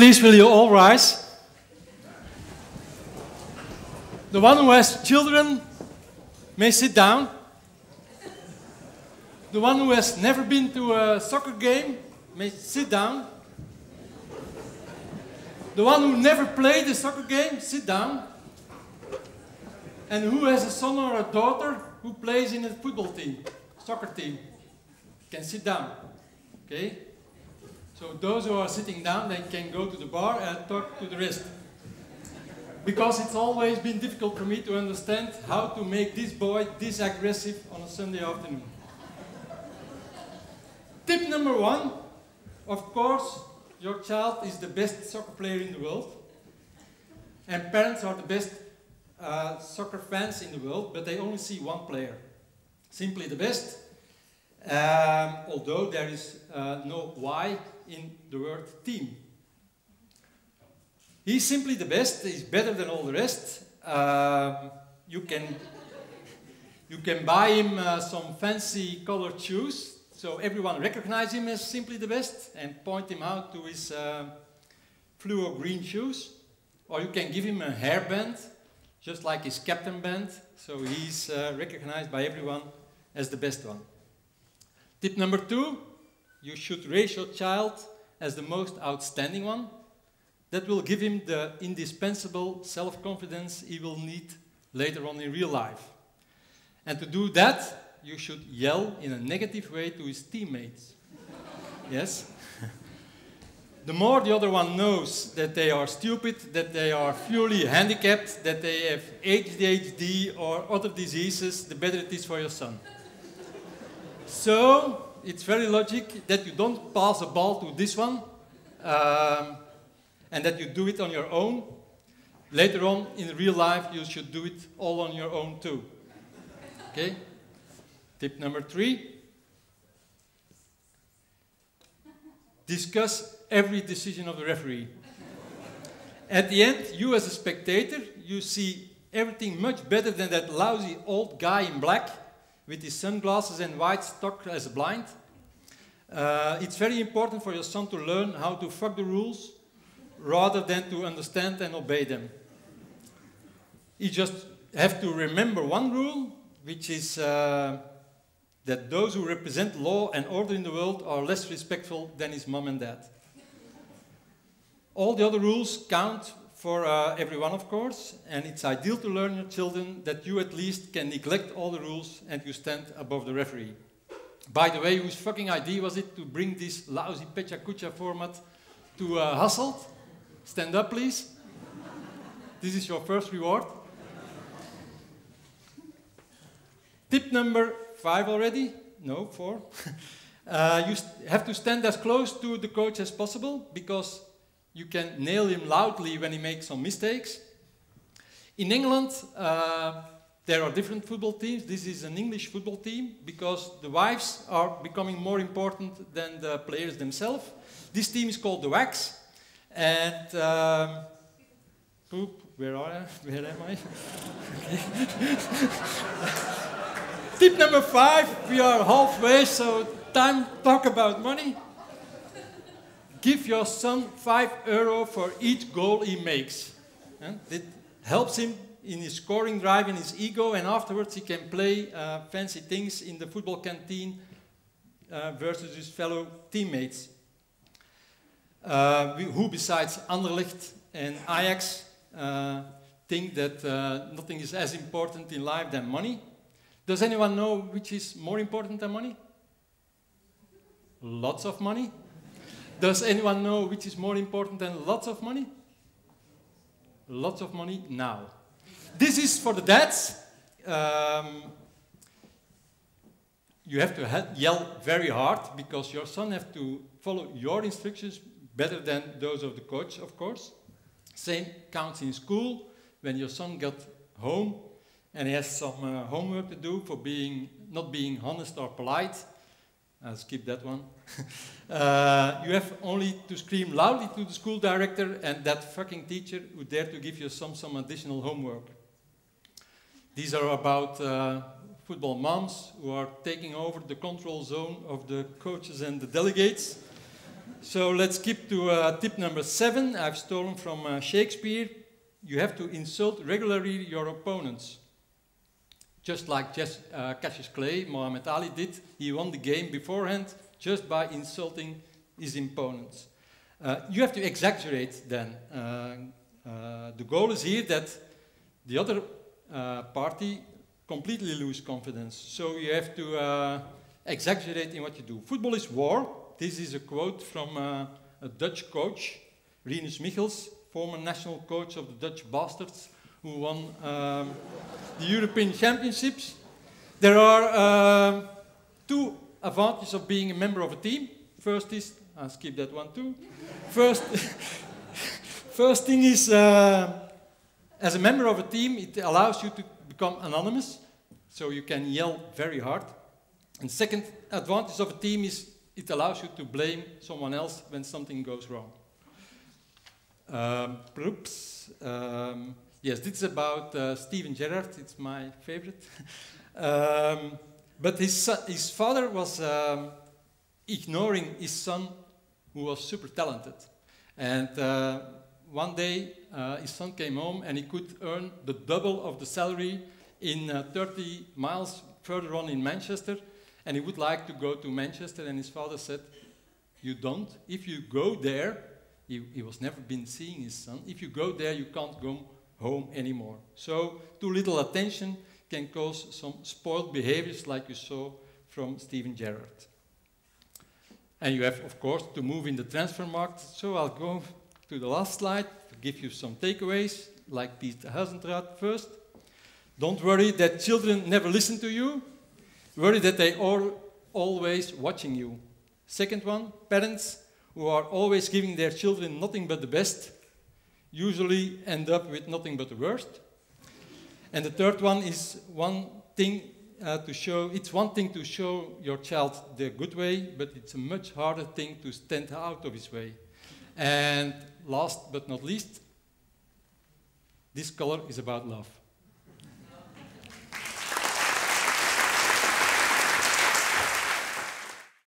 Please, will you all rise? The one who has children may sit down. The one who has never been to a soccer game may sit down. The one who never played a soccer game, sit down. And who has a son or a daughter who plays in a football team, soccer team, can sit down. Okay? So those who are sitting down, they can go to the bar and talk to the rest. Because it's always been difficult for me to understand how to make this boy this aggressive on a Sunday afternoon. Tip number 1, of course, your child is the best soccer player in the world. And parents are the best soccer fans in the world, but they only see one player. Simply the best. Although there is no Y in the word team. He's simply the best, he's better than all the rest. You can buy him some fancy colored shoes, so everyone recognizes him as simply the best and point him out to his fluo green shoes. Or you can give him a hairband, just like his captain band, so he's recognized by everyone as the best one. Tip number 2, you should raise your child as the most outstanding one. That will give him the indispensable self-confidence he will need later on in real life. And to do that, you should yell in a negative way to his teammates. Yes? The more the other one knows that they are stupid, that they are purely handicapped, that they have ADHD or other diseases, the better it is for your son. So, it's very logic that you don't pass a ball to this one, and that you do it on your own. Later on, in real life, you should do it all on your own too. Okay? Tip number 3. Discuss every decision of the referee. At the end, you as a spectator, you see everything much better than that lousy old guy in black with his sunglasses and white stock as a blind. It's very important for your son to learn how to fuck the rules rather than to understand and obey them. You just have to remember one rule, which is that those who represent law and order in the world are less respectful than his mom and dad. All the other rules count for everyone, of course, and it's ideal to learn your children that you at least can neglect all the rules and you stand above the referee. By the way, whose fucking idea was it to bring this lousy Pecha Kucha format to Hasselt? Stand up, please. This is your first reward. Tip number 5 already? No, 4. You have to stand as close to the coach as possible because you can nail him loudly when he makes some mistakes. In England, there are different football teams. This is an English football team because the wives are becoming more important than the players themselves. This team is called the Wags. And, where am I? Tip number 5, we are halfway, so time to talk about money. Give your son €5 for each goal he makes. It helps him in his scoring drive and his ego, and afterwards he can play fancy things in the football canteen versus his fellow teammates. Who besides Anderlecht and Ajax think that nothing is as important in life than money? Does anyone know which is more important than money? Lots of money. Does anyone know which is more important than lots of money? Lots of money now. This is for the dads. You have to yell very hard because your son has to follow your instructions better than those of the coach, of course. Same counts in school. When your son got home and he has some homework to do for not being honest or polite, I'll skip that one. You have only to scream loudly to the school director and that fucking teacher who dare to give your son some additional homework. These are about football moms who are taking over the control zone of the coaches and the delegates. So let's skip to tip number 7. I've stolen from Shakespeare. You have to insult regularly your opponents. Just like Cassius Clay, Muhammad Ali did. He won the game beforehand just by insulting his opponents. You have to exaggerate then. The goal is here that the other party completely lose confidence. So you have to exaggerate in what you do. Football is war. This is a quote from a Dutch coach, Rinus Michels, former national coach of the Dutch Bastards, who won the European Championships. There are 2 advantages of being a member of a team. First is, I'll skip that one too. First thing is, as a member of a team, it allows you to become anonymous, so you can yell very hard. And second advantage of a team is it allows you to blame someone else when something goes wrong. Yes, this is about Steven Gerrard. It's my favorite. But his father was ignoring his son, who was super talented. And one day, his son came home and he could earn the double of the salary in 30 miles further on in Manchester. And he would like to go to Manchester. And his father said, "You don't. If you go there," he was never been seeing his son. "If you go there, you can't go home anymore." So too little attention can cause some spoiled behaviors like you saw from Steven Gerrard. And you have, of course, to move in the transfer market. So I'll go to the last slide to give you some takeaways, like Peter Huizentraat first. Don't worry that children never listen to you. Worry that they are always watching you. Second one, parents who are always giving their children nothing but the best usually end up with nothing but the worst. And the third one is one thing it's one thing to show your child the good way, but it's a much harder thing to stand out of his way. And last but not least, this color is about love.